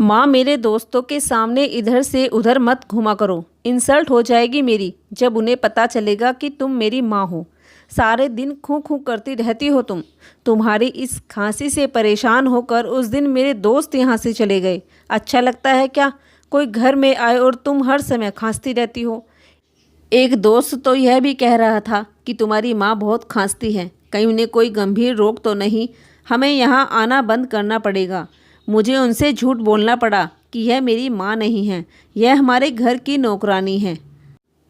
माँ, मेरे दोस्तों के सामने इधर से उधर मत घुमा करो, इंसल्ट हो जाएगी मेरी जब उन्हें पता चलेगा कि तुम मेरी माँ हो। सारे दिन खूँ खूँ करती रहती हो तुम। तुम्हारी इस खांसी से परेशान होकर उस दिन मेरे दोस्त यहाँ से चले गए। अच्छा लगता है क्या कोई घर में आए और तुम हर समय खांसती रहती हो। एक दोस्त तो यह भी कह रहा था कि तुम्हारी माँ बहुत खांसती है, कहीं उन्हें कोई गंभीर रोग तो नहीं। हमें यहाँ आना बंद करना पड़ेगा। मुझे उनसे झूठ बोलना पड़ा कि यह मेरी माँ नहीं है, यह हमारे घर की नौकरानी है।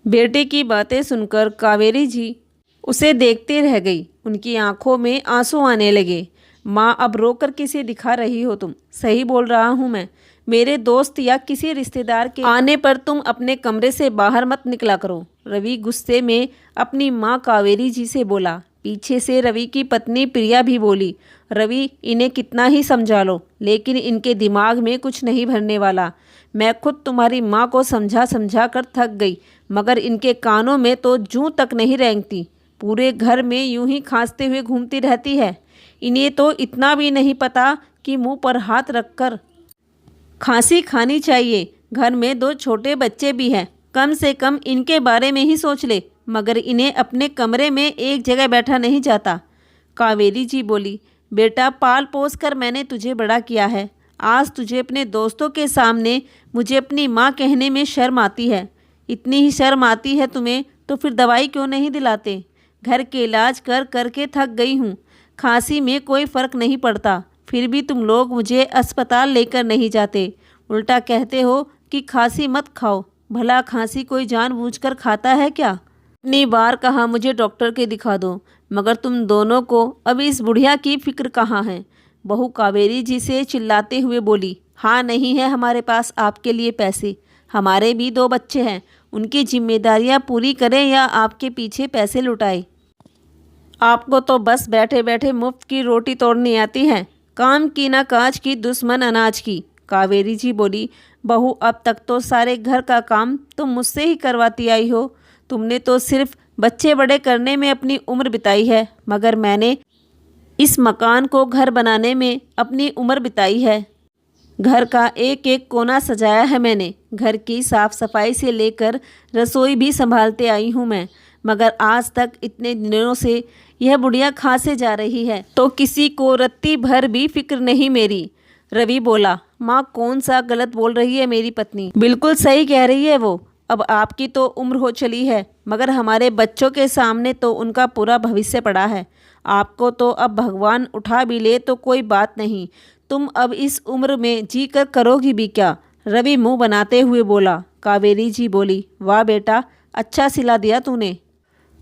बेटे की बातें सुनकर कावेरी जी उसे देखते रह गई। उनकी आंखों में आंसू आने लगे। माँ, अब रोकर किसे दिखा रही हो तुम? सही बोल रहा हूँ मैं। मेरे दोस्त या किसी रिश्तेदार के आने पर तुम अपने कमरे से बाहर मत निकला करो। रवि गुस्से में अपनी माँ कावेरी जी से बोला। पीछे से रवि की पत्नी प्रिया भी बोली, रवि, इन्हें कितना ही समझा लो, लेकिन इनके दिमाग में कुछ नहीं भरने वाला। मैं खुद तुम्हारी माँ को समझा समझा कर थक गई, मगर इनके कानों में तो जूं तक नहीं रेंगती। पूरे घर में यूं ही खांसते हुए घूमती रहती है। इन्हें तो इतना भी नहीं पता कि मुंह पर हाथ रखकर खांसी खानी चाहिए। घर में 2 छोटे बच्चे भी हैं, कम से कम इनके बारे में ही सोच ले। मगर इन्हें अपने कमरे में एक जगह बैठा नहीं जाता। कावेरी जी बोली, बेटा, पाल पोस कर मैंने तुझे बड़ा किया है। आज तुझे अपने दोस्तों के सामने मुझे अपनी माँ कहने में शर्म आती है। इतनी ही शर्म आती है तुम्हें तो फिर दवाई क्यों नहीं दिलाते? घर के इलाज कर कर के थक गई हूँ। खांसी में कोई फ़र्क नहीं पड़ता, फिर भी तुम लोग मुझे अस्पताल लेकर नहीं जाते। उल्टा कहते हो कि खांसी मत खाओ। भला खांसी कोई जानबूझकर खाता है क्या? इतनी बार कहा मुझे डॉक्टर के दिखा दो, मगर तुम दोनों को अभी इस बुढ़िया की फिक्र कहाँ है? बहू कावेरी जी से चिल्लाते हुए बोली, हाँ, नहीं है हमारे पास आपके लिए पैसे। हमारे भी 2 बच्चे हैं, उनकी जिम्मेदारियां पूरी करें या आपके पीछे पैसे लुटाए। आपको तो बस बैठे बैठे मुफ्त की रोटी तोड़नी आती है। काम की ना काज की, दुश्मन अनाज की। कावेरी जी बोली, बहू, अब तक तो सारे घर का काम तुम मुझसे ही करवाती आई हो। तुमने तो सिर्फ बच्चे बड़े करने में अपनी उम्र बिताई है, मगर मैंने इस मकान को घर बनाने में अपनी उम्र बिताई है। घर का एक एक कोना सजाया है मैंने। घर की साफ सफाई से लेकर रसोई भी संभालते आई हूँ मैं। मगर आज तक इतने दिनों से यह बुढ़िया खांसे जा रही है तो किसी को रत्ती भर भी फिक्र नहीं मेरी। रवि बोला, माँ, कौन सा गलत बोल रही है मेरी पत्नी? बिल्कुल सही कह रही है वो। अब आपकी तो उम्र हो चली है, मगर हमारे बच्चों के सामने तो उनका पूरा भविष्य पड़ा है। आपको तो अब भगवान उठा भी ले तो कोई बात नहीं, तुम अब इस उम्र में जी कर करोगी भी क्या? रवि मुंह बनाते हुए बोला। कावेरी जी बोली, वाह बेटा, अच्छा सिला दिया तूने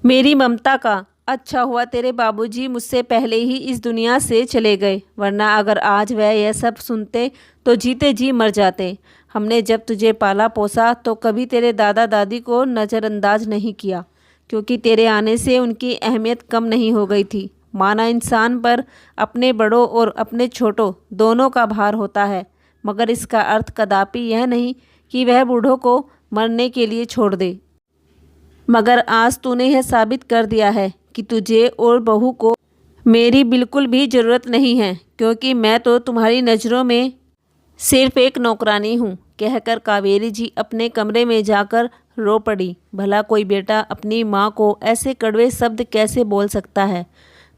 मेरी ममता का। अच्छा हुआ तेरे बाबूजी मुझसे पहले ही इस दुनिया से चले गए, वरना अगर आज वह यह सब सुनते तो जीते जी मर जाते। हमने जब तुझे पाला पोसा तो कभी तेरे दादा दादी को नज़रअंदाज नहीं किया, क्योंकि तेरे आने से उनकी अहमियत कम नहीं हो गई थी। माना इंसान पर अपने बड़ों और अपने छोटों दोनों का भार होता है, मगर इसका अर्थ कदापि यह नहीं कि वह बूढ़ों को मरने के लिए छोड़ दे। मगर आज तूने यह साबित कर दिया है कि तुझे और बहू को मेरी बिल्कुल भी ज़रूरत नहीं है, क्योंकि मैं तो तुम्हारी नज़रों में सिर्फ एक नौकरानी हूँ। कहकर कावेरी जी अपने कमरे में जाकर रो पड़ी। भला कोई बेटा अपनी माँ को ऐसे कड़वे शब्द कैसे बोल सकता है?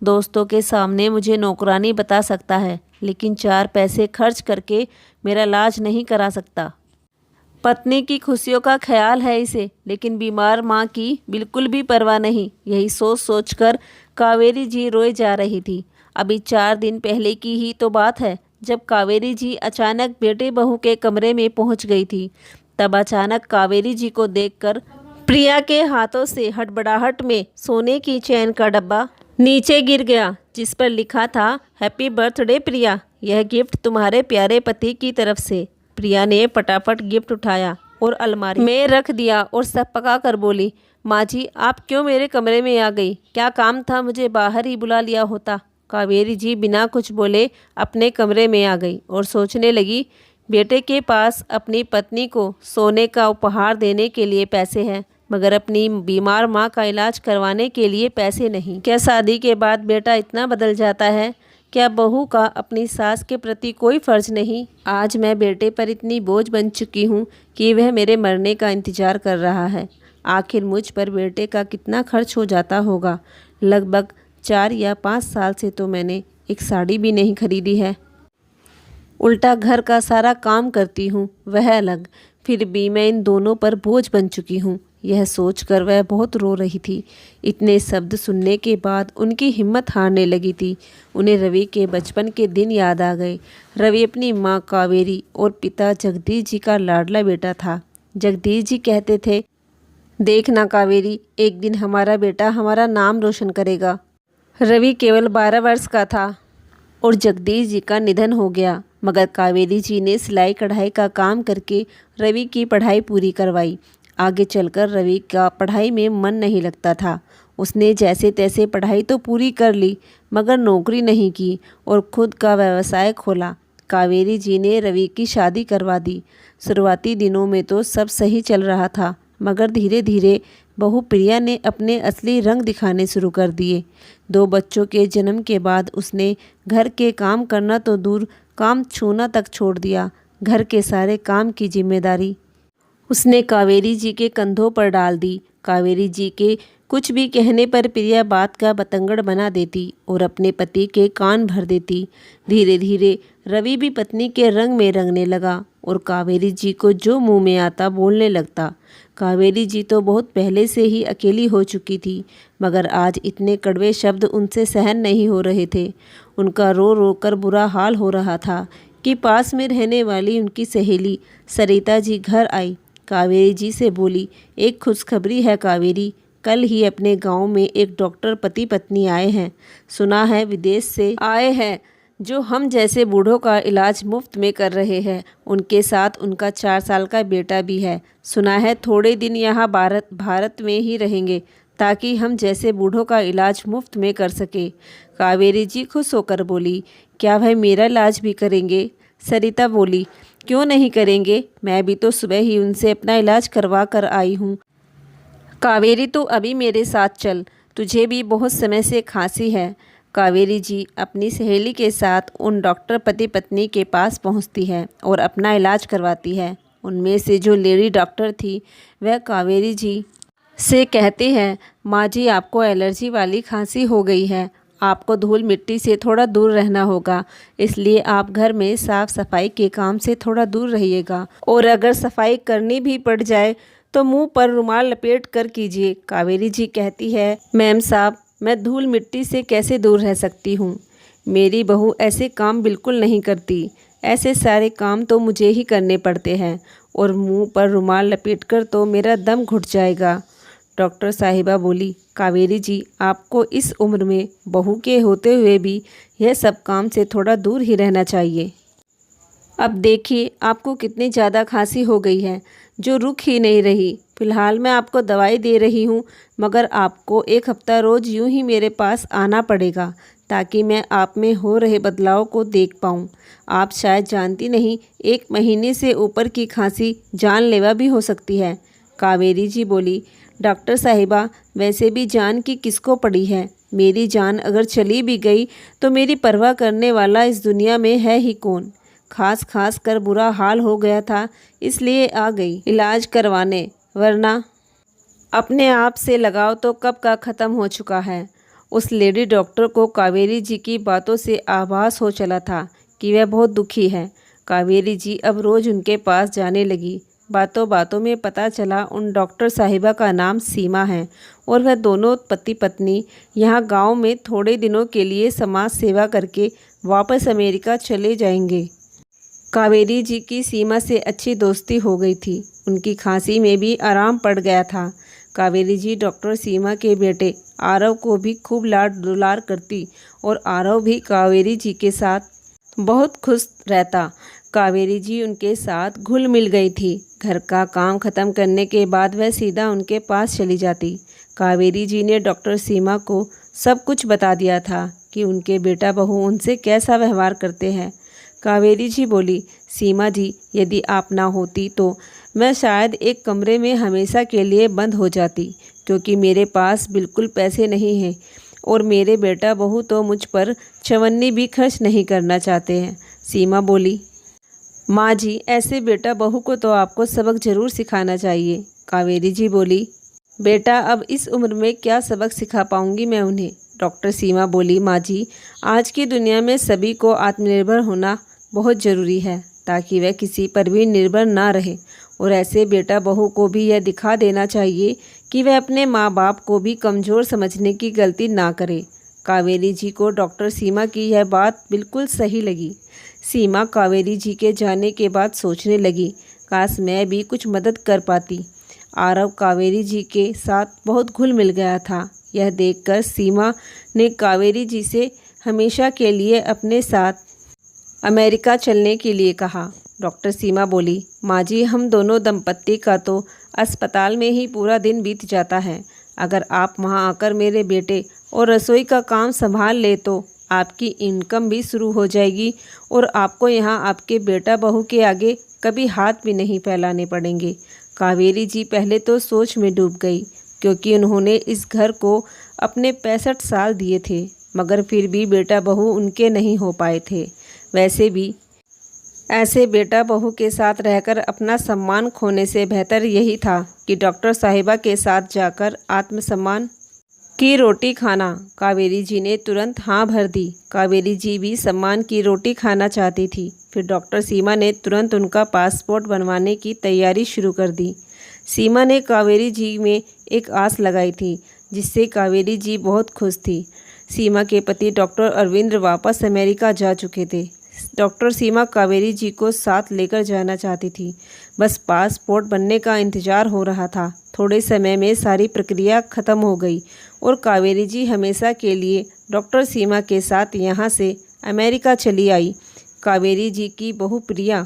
दोस्तों के सामने मुझे नौकरानी बता सकता है, लेकिन 4 पैसे खर्च करके मेरा इलाज नहीं करा सकता। पत्नी की खुशियों का ख्याल है इसे, लेकिन बीमार माँ की बिल्कुल भी परवाह नहीं। यही सोच सोचकर कावेरी जी रोए जा रही थी। अभी 4 दिन पहले की ही तो बात है, जब कावेरी जी अचानक बेटे बहू के कमरे में पहुंच गई थी। तब अचानक कावेरी जी को देखकर प्रिया के हाथों से हड़बड़ाहट में सोने की चैन का डब्बा नीचे गिर गया, जिस पर लिखा था, हैप्पी बर्थडे प्रिया, यह गिफ्ट तुम्हारे प्यारे पति की तरफ से। प्रिया ने फटाफट गिफ्ट उठाया और अलमारी में रख दिया और सब पका कर बोली, माँ जी, आप क्यों मेरे कमरे में आ गई? क्या काम था? मुझे बाहर ही बुला लिया होता। कावेरी जी बिना कुछ बोले अपने कमरे में आ गई और सोचने लगी, बेटे के पास अपनी पत्नी को सोने का उपहार देने के लिए पैसे हैं, मगर अपनी बीमार माँ का इलाज करवाने के लिए पैसे नहीं। क्या शादी के बाद बेटा इतना बदल जाता है क्या बहू का अपनी सास के प्रति कोई फ़र्ज नहीं? आज मैं बेटे पर इतनी बोझ बन चुकी हूँ कि वह मेरे मरने का इंतज़ार कर रहा है। आखिर मुझ पर बेटे का कितना खर्च हो जाता होगा। लगभग 4 या 5 साल से तो मैंने एक साड़ी भी नहीं खरीदी है। उल्टा घर का सारा काम करती हूँ, वह अलग। फिर भी मैं इन दोनों पर बोझ बन चुकी हूँ। यह सोचकर वह बहुत रो रही थी। इतने शब्द सुनने के बाद उनकी हिम्मत हारने लगी थी। उन्हें रवि के बचपन के दिन याद आ गए। रवि अपनी माँ कावेरी और पिता जगदीश जी का लाडला बेटा था। जगदीश जी कहते थे, देखना कावेरी, एक दिन हमारा बेटा हमारा नाम रोशन करेगा। रवि केवल 12 वर्ष का था और जगदीश जी का निधन हो गया, मगर कावेरी जी ने सिलाई कढ़ाई का काम करके रवि की पढ़ाई पूरी करवाई। आगे चलकर रवि का पढ़ाई में मन नहीं लगता था। उसने जैसे तैसे पढ़ाई तो पूरी कर ली, मगर नौकरी नहीं की और खुद का व्यवसाय खोला। कावेरी जी ने रवि की शादी करवा दी। शुरुआती दिनों में तो सब सही चल रहा था, मगर धीरे धीरे बहू प्रिया ने अपने असली रंग दिखाने शुरू कर दिए। 2 बच्चों के जन्म के बाद उसने घर के काम करना तो दूर, काम छूना तक छोड़ दिया। घर के सारे काम की जिम्मेदारी उसने कावेरी जी के कंधों पर डाल दी। कावेरी जी के कुछ भी कहने पर प्रिया बात का बतंगड़ बना देती और अपने पति के कान भर देती। धीरे धीरे रवि भी पत्नी के रंग में रंगने लगा और कावेरी जी को जो मुंह में आता बोलने लगता। कावेरी जी तो बहुत पहले से ही अकेली हो चुकी थी, मगर आज इतने कड़वे शब्द उनसे सहन नहीं हो रहे थे। उनका रो रो कर बुरा हाल हो रहा था कि पास में रहने वाली उनकी सहेली सरिता जी घर आई। कावेरी जी से बोली, एक खुशखबरी है कावेरी, कल ही अपने गांव में एक डॉक्टर पति पत्नी आए हैं। सुना है विदेश से आए हैं, जो हम जैसे बूढ़ों का इलाज मुफ्त में कर रहे हैं। उनके साथ उनका 4 साल का बेटा भी है। सुना है थोड़े दिन यहाँ भारत में ही रहेंगे, ताकि हम जैसे बूढ़ों का इलाज मुफ्त में कर सके। कावेरी जी खुश होकर बोली, क्या वह मेरा इलाज भी करेंगे? सरिता बोली, क्यों नहीं करेंगे, मैं भी तो सुबह ही उनसे अपना इलाज करवा कर आई हूँ। कावेरी, तो अभी मेरे साथ चल, तुझे भी बहुत समय से खांसी है। कावेरी जी अपनी सहेली के साथ उन डॉक्टर पति पत्नी के पास पहुंचती है और अपना इलाज करवाती है। उनमें से जो लेडी डॉक्टर थी वह कावेरी जी से कहती है, माँ जी, आपको एलर्जी वाली खांसी हो गई है, आपको धूल मिट्टी से थोड़ा दूर रहना होगा, इसलिए आप घर में साफ सफाई के काम से थोड़ा दूर रहिएगा, और अगर सफाई करनी भी पड़ जाए तो मुंह पर रुमाल लपेट कर कीजिए। कावेरी जी कहती है, मैम साहब, मैं धूल मिट्टी से कैसे दूर रह सकती हूँ? मेरी बहू ऐसे काम बिल्कुल नहीं करती। ऐसे सारे काम तो मुझे ही करने पड़ते हैं और मुंह पर रुमाल लपेटकर तो मेरा दम घुट जाएगा। डॉक्टर साहिबा बोली, कावेरी जी, आपको इस उम्र में बहू के होते हुए भी यह सब काम से थोड़ा दूर ही रहना चाहिए। अब देखिए आपको कितनी ज़्यादा खांसी हो गई है, जो रुक ही नहीं रही। फ़िलहाल मैं आपको दवाई दे रही हूँ, मगर आपको 1 हफ्ता रोज़ यूँ ही मेरे पास आना पड़ेगा, ताकि मैं आप में हो रहे बदलाव को देख पाऊँ। आप शायद जानती नहीं, 1 महीने से ऊपर की खांसी जानलेवा भी हो सकती है। कावेरी जी बोली, डॉक्टर साहिबा, वैसे भी जान की किसको पड़ी है? मेरी जान अगर चली भी गई तो मेरी परवाह करने वाला इस दुनिया में है ही कौन? खास कर बुरा हाल हो गया था, इसलिए आ गई इलाज करवाने, वरना अपने आप से लगाव तो कब का ख़त्म हो चुका है। उस लेडी डॉक्टर को कावेरी जी की बातों से आभास हो चला था कि वह बहुत दुखी है। कावेरी जी अब रोज़ उनके पास जाने लगी। बातों बातों में पता चला उन डॉक्टर साहिबा का नाम सीमा है और वह दोनों पति पत्नी यहाँ गांव में थोड़े दिनों के लिए समाज सेवा करके वापस अमेरिका चले जाएंगे। कावेरी जी की सीमा से अच्छी दोस्ती हो गई थी। उनकी खांसी में भी आराम पड़ गया था। कावेरी जी डॉक्टर सीमा के बेटे आरव को भी खूब लाड दुलार करती और आरव भी कावेरी जी के साथ बहुत खुश रहता। कावेरी जी उनके साथ घुल मिल गई थी। घर का काम खत्म करने के बाद वह सीधा उनके पास चली जाती। कावेरी जी ने डॉक्टर सीमा को सब कुछ बता दिया था कि उनके बेटा बहू उनसे कैसा व्यवहार करते हैं। कावेरी जी बोली, सीमा जी, यदि आप ना होती तो मैं शायद एक कमरे में हमेशा के लिए बंद हो जाती, क्योंकि मेरे पास बिल्कुल पैसे नहीं हैं और मेरे बेटा बहू तो मुझ पर चवन्नी भी खर्च नहीं करना चाहते हैं। सीमा बोली। माँ जी, ऐसे बेटा बहू को तो आपको सबक ज़रूर सिखाना चाहिए। कावेरी जी बोली। बेटा, अब इस उम्र में क्या सबक सिखा पाऊंगी मैं उन्हें। डॉक्टर सीमा बोली। माँ जी, आज की दुनिया में सभी को आत्मनिर्भर होना बहुत ज़रूरी है ताकि वह किसी पर भी निर्भर ना रहे, और ऐसे बेटा बहू को भी यह दिखा देना चाहिए कि वह अपने माँ बाप को भी कमज़ोर समझने की गलती ना करे। कावेरी जी को डॉक्टर सीमा की यह बात बिल्कुल सही लगी। सीमा कावेरी जी के जाने के बाद सोचने लगी, काश मैं भी कुछ मदद कर पाती। आरव कावेरी जी के साथ बहुत घुल मिल गया था। यह देखकर सीमा ने कावेरी जी से हमेशा के लिए अपने साथ अमेरिका चलने के लिए कहा। डॉक्टर सीमा बोली। माँ जी, हम दोनों दंपत्ति का तो अस्पताल में ही पूरा दिन बीत जाता है। अगर आप वहाँ आकर मेरे बेटे और रसोई का काम संभाल ले तो आपकी इनकम भी शुरू हो जाएगी और आपको यहाँ आपके बेटा बहू के आगे कभी हाथ भी नहीं फैलाने पड़ेंगे। कावेरी जी पहले तो सोच में डूब गई, क्योंकि उन्होंने इस घर को अपने 65 साल दिए थे, मगर फिर भी बेटा बहू उनके नहीं हो पाए थे। वैसे भी ऐसे बेटा बहू के साथ रहकर अपना सम्मान खोने से बेहतर यही था कि डॉक्टर साहिबा के साथ जाकर आत्मसम्मान की रोटी खाना। कावेरी जी ने तुरंत हाँ भर दी। कावेरी जी भी सम्मान की रोटी खाना चाहती थी। फिर डॉक्टर सीमा ने तुरंत उनका पासपोर्ट बनवाने की तैयारी शुरू कर दी। सीमा ने कावेरी जी में एक आस लगाई थी, जिससे कावेरी जी बहुत खुश थी। सीमा के पति डॉक्टर अरविंद वापस अमेरिका जा चुके थे। डॉक्टर सीमा कावेरी जी को साथ लेकर जाना चाहती थी। बस पासपोर्ट बनने का इंतज़ार हो रहा था। थोड़े समय में सारी प्रक्रिया खत्म हो गई और कावेरी जी हमेशा के लिए डॉक्टर सीमा के साथ यहाँ से अमेरिका चली आई। कावेरी जी की बहू प्रिया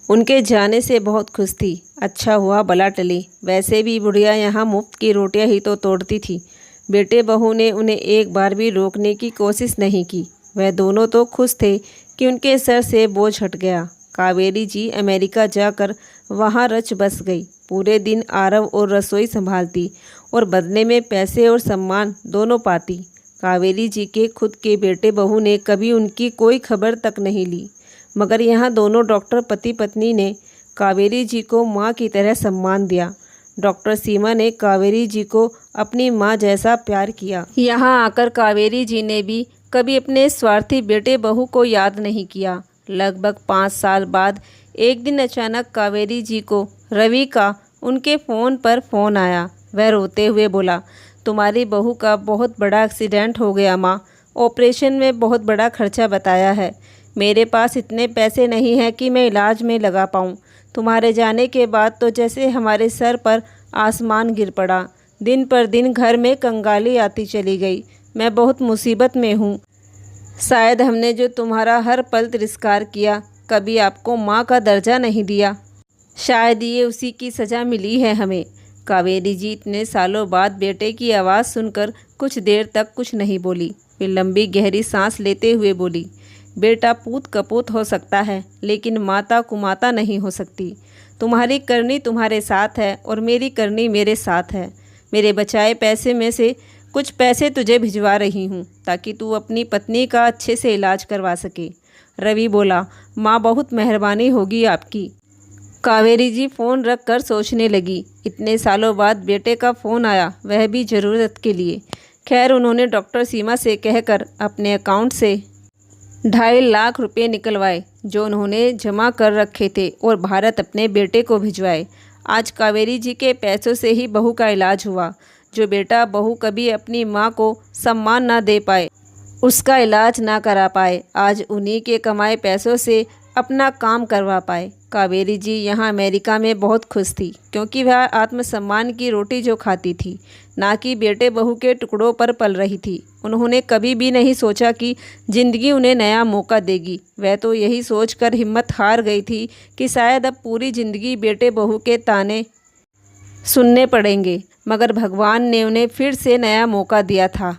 उनके जाने से बहुत खुश थी। अच्छा हुआ बला टली। वैसे भी बुढ़िया यहाँ मुफ्त की रोटियाँ ही तो तोड़ती थी। बेटे बहू ने उन्हें एक बार भी रोकने की कोशिश नहीं की। वह दोनों तो खुश थे कि उनके सर से बोझ हट गया। कावेरी जी अमेरिका जाकर वहाँ रच बस गई। पूरे दिन आरव और रसोई संभालती और बदले में पैसे और सम्मान दोनों पाती। कावेरी जी के खुद के बेटे बहू ने कभी उनकी कोई खबर तक नहीं ली, मगर यहाँ दोनों डॉक्टर पति पत्नी ने कावेरी जी को माँ की तरह सम्मान दिया। डॉक्टर सीमा ने कावेरी जी को अपनी माँ जैसा प्यार किया। यहाँ आकर कावेरी जी ने भी कभी अपने स्वार्थी बेटे बहू को याद नहीं किया। लगभग 5 साल बाद एक दिन अचानक कावेरी जी को रवि का उनके फ़ोन पर फ़ोन आया। वह रोते हुए बोला, तुम्हारी बहू का बहुत बड़ा एक्सीडेंट हो गया माँ। ऑपरेशन में बहुत बड़ा खर्चा बताया है। मेरे पास इतने पैसे नहीं हैं कि मैं इलाज में लगा पाऊँ। तुम्हारे जाने के बाद तो जैसे हमारे सर पर आसमान गिर पड़ा। दिन पर दिन घर में कंगाली आती चली गई। मैं बहुत मुसीबत में हूँ। शायद हमने जो तुम्हारा हर पल तिरस्कार किया, कभी आपको माँ का दर्जा नहीं दिया, शायद ये उसी की सज़ा मिली है हमें। कावेरी जी इतने सालों बाद बेटे की आवाज़ सुनकर कुछ देर तक कुछ नहीं बोली। फिर लंबी गहरी सांस लेते हुए बोली, बेटा पूत कपूत हो सकता है, लेकिन माता कुमाता नहीं हो सकती। तुम्हारी करनी तुम्हारे साथ है और मेरी करनी मेरे साथ है। मेरे बचाए पैसे में से कुछ पैसे तुझे भिजवा रही हूँ ताकि तू अपनी पत्नी का अच्छे से इलाज करवा सके। रवि बोला, माँ बहुत मेहरबानी होगी आपकी। कावेरी जी फ़ोन रख कर सोचने लगी। इतने सालों बाद बेटे का फ़ोन आया, वह भी ज़रूरत के लिए। खैर, उन्होंने डॉक्टर सीमा से कहकर अपने अकाउंट से 2.5 लाख रुपए निकलवाए जो उन्होंने जमा कर रखे थे और भारत अपने बेटे को भिजवाए। आज कावेरी जी के पैसों से ही बहू का इलाज हुआ। जो बेटा बहू कभी अपनी माँ को सम्मान ना दे पाए, उसका इलाज ना करा पाए, आज उन्हीं के कमाए पैसों से अपना काम करवा पाए। कावेरी जी यहाँ अमेरिका में बहुत खुश थी, क्योंकि वह आत्मसम्मान की रोटी जो खाती थी, ना कि बेटे बहू के टुकड़ों पर पल रही थी। उन्होंने कभी भी नहीं सोचा कि ज़िंदगी उन्हें नया मौका देगी। वह तो यही सोचकर हिम्मत हार गई थी कि शायद अब पूरी ज़िंदगी बेटे बहू के ताने सुनने पड़ेंगे, मगर भगवान ने उन्हें फिर से नया मौका दिया था,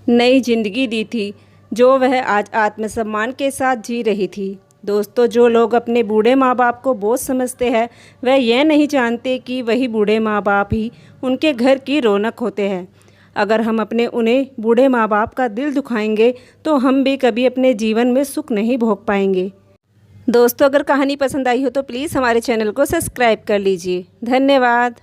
नई जिंदगी दी थी, जो वह आज आत्मसम्मान के साथ जी रही थी। दोस्तों, जो लोग अपने बूढ़े माँ बाप को बोझ समझते हैं, वह यह नहीं जानते कि वही बूढ़े माँ बाप ही उनके घर की रौनक होते हैं। अगर हम अपने उन्हें बूढ़े माँ बाप का दिल दुखाएंगे तो हम भी कभी अपने जीवन में सुख नहीं भोग पाएंगे। दोस्तों, अगर कहानी पसंद आई हो तो प्लीज़ हमारे चैनल को सब्सक्राइब कर लीजिए। धन्यवाद।